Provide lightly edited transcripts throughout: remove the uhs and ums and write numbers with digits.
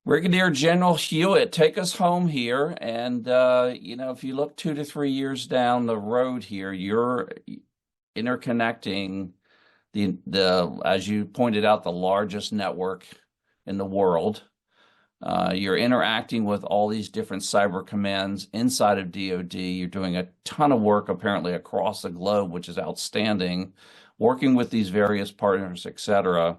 Brigadier General Hewitt, take us home here. If you look 2 to 3 years down the road here, you're interconnecting the as you pointed out, the largest network in the world. You're interacting with all these different cyber commands inside of DoD. You're doing a ton of work apparently across the globe, which is outstanding, working with these various partners, et cetera.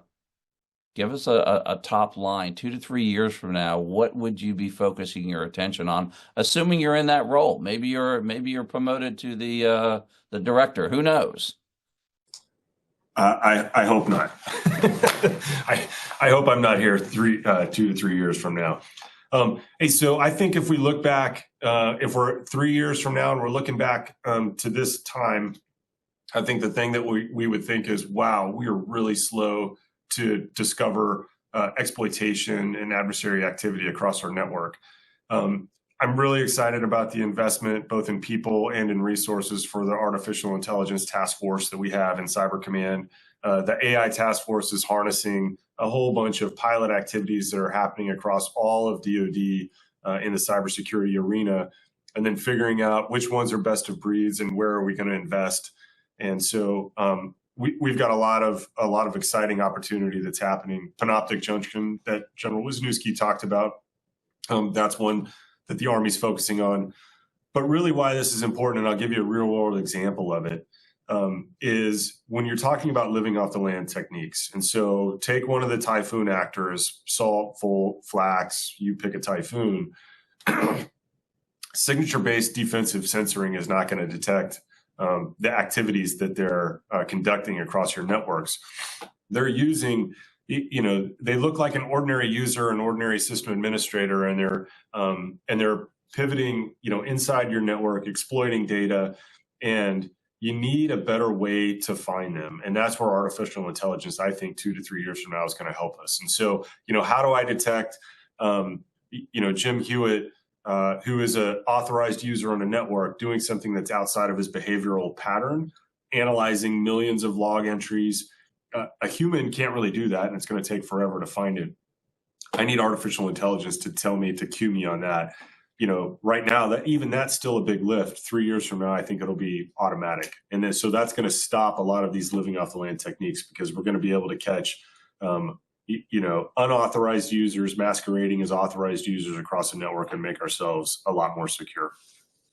Give us a top line, 2 to 3 years from now. What would you be focusing your attention on, assuming you're in that role? Maybe you're promoted to the director. Who knows? I hope not. I hope I'm not here 2 to 3 years from now. So I think if we look back, if we're 3 years from now and we're looking back to this time, I think the thing that we would think is, wow, we are really slow to discover exploitation and adversary activity across our network. I'm really excited about the investment, both in people and in resources, for the artificial intelligence task force that we have in Cyber Command. The AI task force is harnessing a whole bunch of pilot activities that are happening across all of DoD in the cybersecurity arena, and then figuring out which ones are best of breeds and where are we going to invest. And so we've got a lot of exciting opportunity that's happening. Panoptic Junction that General Wisniewski talked about, that's one that the Army's focusing on. But really why this is important, and I'll give you a real world example of it, is when you're talking about living off the land techniques. And so take one of the Typhoon actors, salt, full, flax, you pick a Typhoon. Signature-based defensive censoring is not going to detect the activities that they're conducting across your networks. They're using, they look like an ordinary user, an ordinary system administrator, and they're pivoting, inside your network, exploiting data, and you need a better way to find them. And that's where artificial intelligence, I think, 2 to 3 years from now is going to help us. And so, how do I detect, Jim Hewitt, who is an authorized user on a network, doing something that's outside of his behavioral pattern, analyzing millions of log entries? A human can't really do that, and it's going to take forever to find it. I need artificial intelligence to tell me, to cue me on that. Right now, that's still a big lift. 3 years from now, I think it'll be automatic. And then, so that's going to stop a lot of these living off the land techniques, because we're going to be able to catch, unauthorized users masquerading as authorized users across the network and make ourselves a lot more secure.